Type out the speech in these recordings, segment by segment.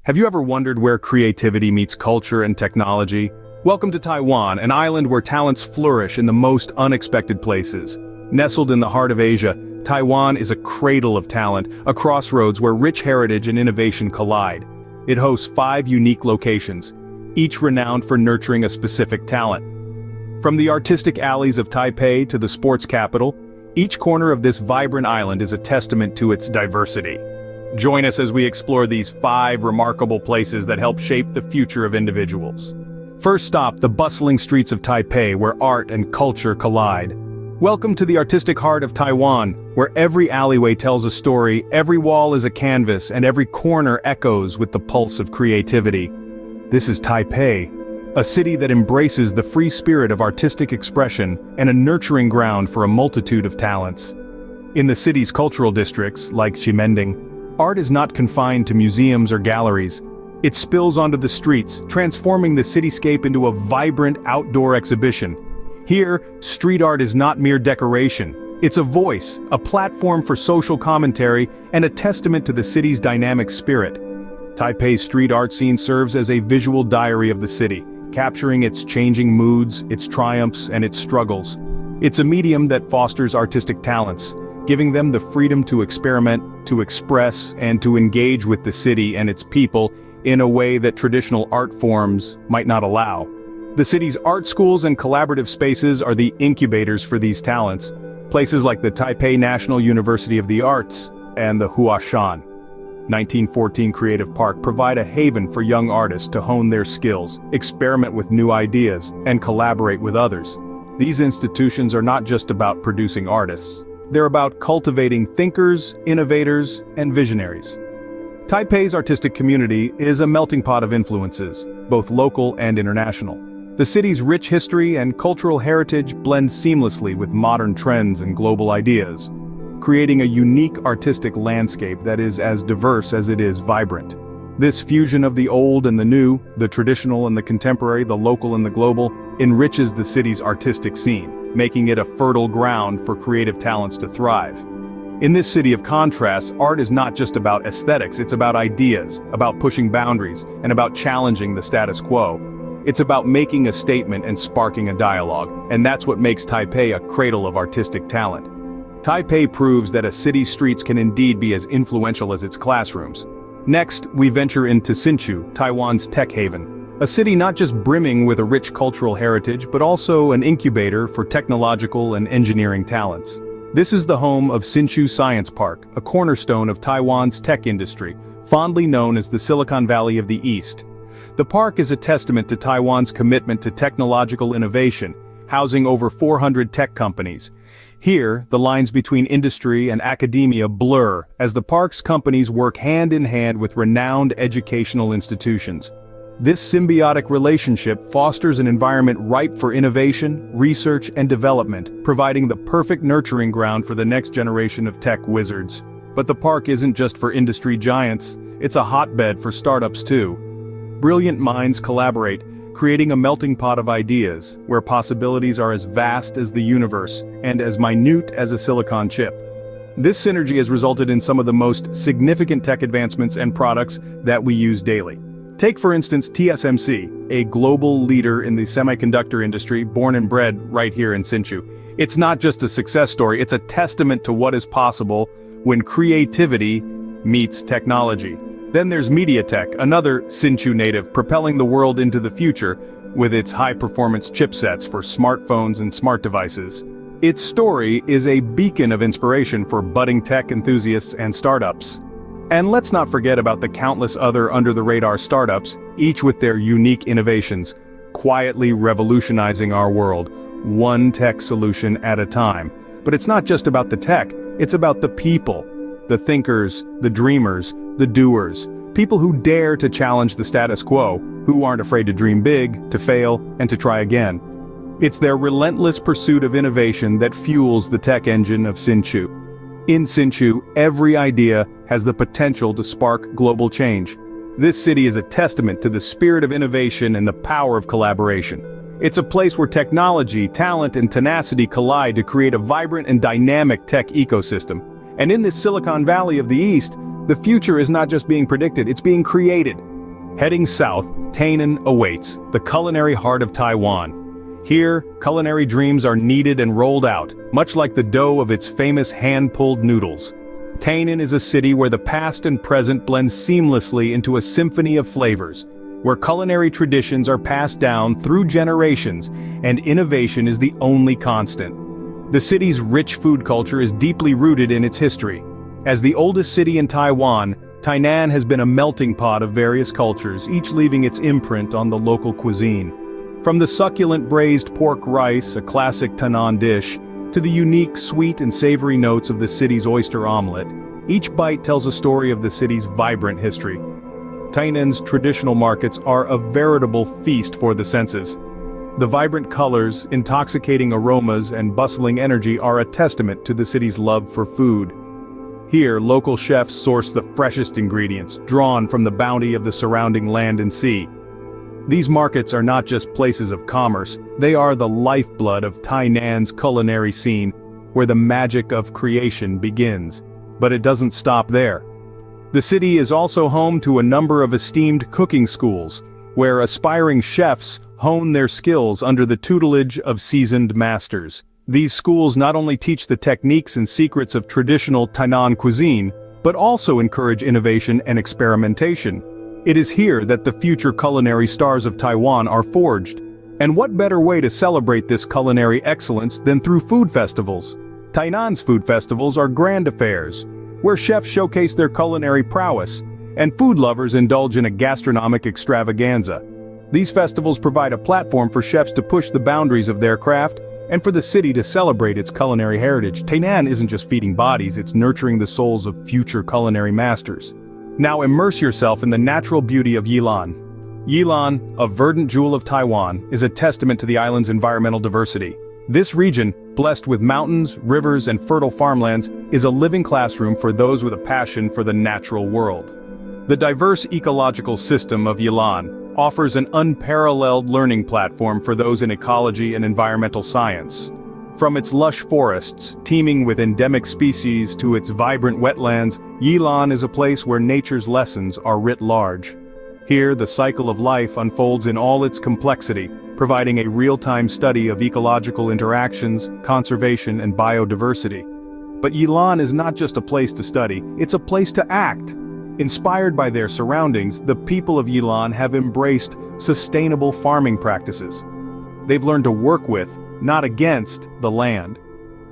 Have you ever wondered where creativity meets culture and technology? Welcome to Taiwan, an island where talents flourish in the most unexpected places. Nestled in the heart of Asia, Taiwan is a cradle of talent, a crossroads where rich heritage and innovation collide. It hosts 5 unique locations, each renowned for nurturing a specific talent. From the artistic alleys of Taipei to the sports capital, each corner of this vibrant island is a testament to its diversity. Join us as we explore these 5 remarkable places that help shape the future of individuals. First stop, the bustling streets of Taipei, where art and culture collide. Welcome to the artistic heart of Taiwan, where every alleyway tells a story, every wall is a canvas, and every corner echoes with the pulse of creativity. This is Taipei, a city that embraces the free spirit of artistic expression and a nurturing ground for a multitude of talents. In the city's cultural districts, like Ximending, art is not confined to museums or galleries. It spills onto the streets, transforming the cityscape into a vibrant outdoor exhibition. Here, street art is not mere decoration. It's a voice, a platform for social commentary, and a testament to the city's dynamic spirit. Taipei's street art scene serves as a visual diary of the city, capturing its changing moods, its triumphs, and its struggles. It's a medium that fosters artistic talents, giving them the freedom to experiment, to express, and to engage with the city and its people in a way that traditional art forms might not allow. The city's art schools and collaborative spaces are the incubators for these talents. Places like the Taipei National University of the Arts and the Huashan 1914 Creative Park provide a haven for young artists to hone their skills, experiment with new ideas, and collaborate with others. These institutions are not just about producing artists. They're about cultivating thinkers, innovators, and visionaries. Taipei's artistic community is a melting pot of influences, both local and international. The city's rich history and cultural heritage blend seamlessly with modern trends and global ideas, creating a unique artistic landscape that is as diverse as it is vibrant. This fusion of the old and the new, the traditional and the contemporary, the local and the global, enriches the city's artistic scene, making it a fertile ground for creative talents to thrive. In this city of contrasts, art is not just about aesthetics, it's about ideas, about pushing boundaries, and about challenging the status quo. It's about making a statement and sparking a dialogue, and that's what makes Taipei a cradle of artistic talent. Taipei proves that a city's streets can indeed be as influential as its classrooms. Next, we venture into Hsinchu, Taiwan's tech haven. A city not just brimming with a rich cultural heritage, but also an incubator for technological and engineering talents. This is the home of Hsinchu Science Park, a cornerstone of Taiwan's tech industry, fondly known as the Silicon Valley of the East. The park is a testament to Taiwan's commitment to technological innovation, housing over 400 tech companies. Here, the lines between industry and academia blur as the park's companies work hand in hand with renowned educational institutions. This symbiotic relationship fosters an environment ripe for innovation, research, and development, providing the perfect nurturing ground for the next generation of tech wizards. But the park isn't just for industry giants, it's a hotbed for startups too. Brilliant minds collaborate, creating a melting pot of ideas, where possibilities are as vast as the universe, and as minute as a silicon chip. This synergy has resulted in some of the most significant tech advancements and products that we use daily. Take for instance TSMC, a global leader in the semiconductor industry, born and bred right here in Hsinchu. It's not just a success story, it's a testament to what is possible when creativity meets technology. Then there's MediaTek, another Hsinchu native, propelling the world into the future with its high-performance chipsets for smartphones and smart devices. Its story is a beacon of inspiration for budding tech enthusiasts and startups. And let's not forget about the countless other under-the-radar startups, each with their unique innovations, quietly revolutionizing our world, one tech solution at a time. But it's not just about the tech, it's about the people, the thinkers, the dreamers, the doers, people who dare to challenge the status quo, who aren't afraid to dream big, to fail, and to try again. It's their relentless pursuit of innovation that fuels the tech engine of Hsinchu. In Hsinchu, every idea has the potential to spark global change. This city is a testament to the spirit of innovation and the power of collaboration. It's a place where technology, talent, and tenacity collide to create a vibrant and dynamic tech ecosystem. And in this Silicon Valley of the East, the future is not just being predicted, it's being created. Heading south, Tainan awaits, the culinary heart of Taiwan. Here, culinary dreams are kneaded and rolled out, much like the dough of its famous hand-pulled noodles. Tainan is a city where the past and present blend seamlessly into a symphony of flavors, where culinary traditions are passed down through generations, and innovation is the only constant. The city's rich food culture is deeply rooted in its history. As the oldest city in Taiwan, Tainan has been a melting pot of various cultures, each leaving its imprint on the local cuisine. From the succulent braised pork rice, a classic Tainan dish, to the unique sweet and savory notes of the city's oyster omelette, each bite tells a story of the city's vibrant history. Tainan's traditional markets are a veritable feast for the senses. The vibrant colors, intoxicating aromas, and bustling energy are a testament to the city's love for food. Here, local chefs source the freshest ingredients, drawn from the bounty of the surrounding land and sea. These markets are not just places of commerce, they are the lifeblood of Tainan's culinary scene, where the magic of creation begins. But it doesn't stop there. The city is also home to a number of esteemed cooking schools, where aspiring chefs hone their skills under the tutelage of seasoned masters. These schools not only teach the techniques and secrets of traditional Tainan cuisine, but also encourage innovation and experimentation. It is here that the future culinary stars of Taiwan are forged. And what better way to celebrate this culinary excellence than through food festivals? Tainan's food festivals are grand affairs, where chefs showcase their culinary prowess, and food lovers indulge in a gastronomic extravaganza. These festivals provide a platform for chefs to push the boundaries of their craft, and for the city to celebrate its culinary heritage. Tainan isn't just feeding bodies, it's nurturing the souls of future culinary masters. Now immerse yourself in the natural beauty of Yilan. Yilan, a verdant jewel of Taiwan, is a testament to the island's environmental diversity. This region, blessed with mountains, rivers, and fertile farmlands, is a living classroom for those with a passion for the natural world. The diverse ecological system of Yilan offers an unparalleled learning platform for those in ecology and environmental science. From its lush forests, teeming with endemic species, to its vibrant wetlands, Yilan is a place where nature's lessons are writ large. Here, the cycle of life unfolds in all its complexity, providing a real-time study of ecological interactions, conservation, and biodiversity. But Yilan is not just a place to study, it's a place to act. Inspired by their surroundings, the people of Yilan have embraced sustainable farming practices. They've learned to work with, not against, the land.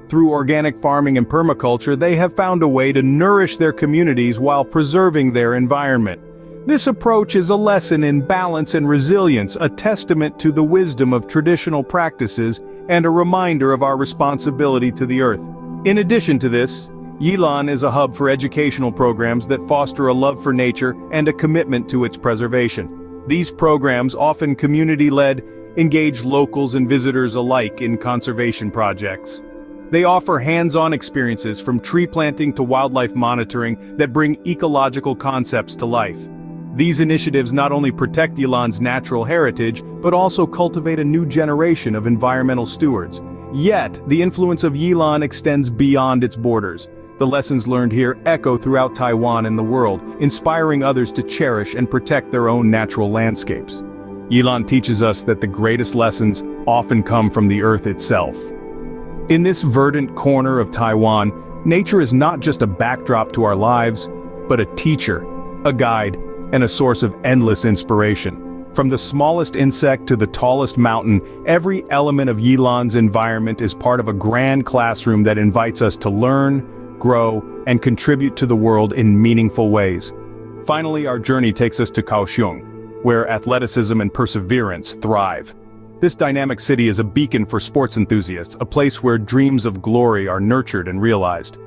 Through organic farming and permaculture, they have found a way to nourish their communities while preserving their environment. This approach is a lesson in balance and resilience, a testament to the wisdom of traditional practices, and a reminder of our responsibility to the earth. In addition to this, Yilan is a hub for educational programs that foster a love for nature and a commitment to its preservation. These programs, often community-led, engage locals and visitors alike in conservation projects. They offer hands-on experiences from tree planting to wildlife monitoring that bring ecological concepts to life. These initiatives not only protect Yilan's natural heritage, but also cultivate a new generation of environmental stewards. Yet, the influence of Yilan extends beyond its borders. The lessons learned here echo throughout Taiwan and the world, inspiring others to cherish and protect their own natural landscapes. Yilan teaches us that the greatest lessons often come from the earth itself. In this verdant corner of Taiwan, nature is not just a backdrop to our lives, but a teacher, a guide, and a source of endless inspiration. From the smallest insect to the tallest mountain, every element of Yilan's environment is part of a grand classroom that invites us to learn, grow, and contribute to the world in meaningful ways. Finally, our journey takes us to Kaohsiung, where athleticism and perseverance thrive. This dynamic city is a beacon for sports enthusiasts, a place where dreams of glory are nurtured and realized.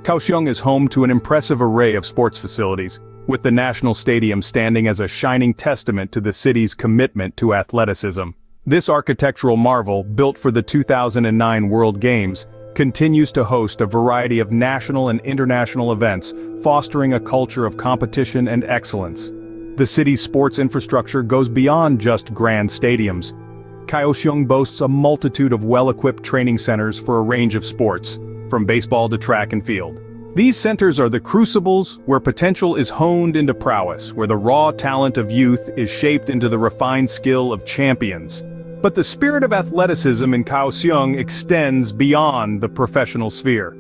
Kaohsiung is home to an impressive array of sports facilities, with the National Stadium standing as a shining testament to the city's commitment to athleticism. This architectural marvel, built for the 2009 World Games, continues to host a variety of national and international events, fostering a culture of competition and excellence. The city's sports infrastructure goes beyond just grand stadiums. Kaohsiung boasts a multitude of well-equipped training centers for a range of sports, from baseball to track and field. These centers are the crucibles where potential is honed into prowess, where the raw talent of youth is shaped into the refined skill of champions. But the spirit of athleticism in Kaohsiung extends beyond the professional sphere.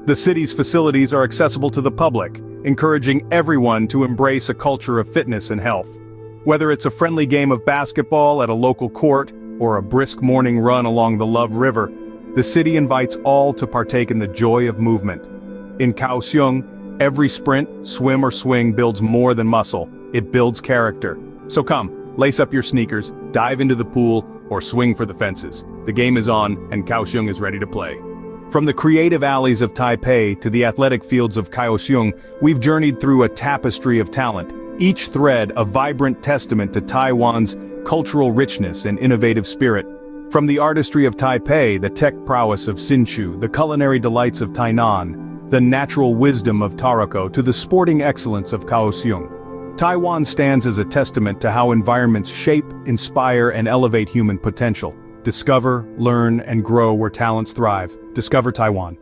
The city's facilities are accessible to the public, encouraging everyone to embrace a culture of fitness and health. Whether it's a friendly game of basketball at a local court, or a brisk morning run along the Love River, the city invites all to partake in the joy of movement. In Kaohsiung, every sprint, swim or swing builds more than muscle, it builds character. So come, lace up your sneakers, dive into the pool, or swing for the fences. The game is on, and Kaohsiung is ready to play. From the creative alleys of Taipei to the athletic fields of Kaohsiung, we've journeyed through a tapestry of talent, each thread a vibrant testament to Taiwan's cultural richness and innovative spirit. From the artistry of Taipei, the tech prowess of Hsinchu, the culinary delights of Tainan, the natural wisdom of Taroko, to the sporting excellence of Kaohsiung, Taiwan stands as a testament to how environments shape, inspire, and elevate human potential. Discover, learn, and grow where talents thrive. Discover Taiwan.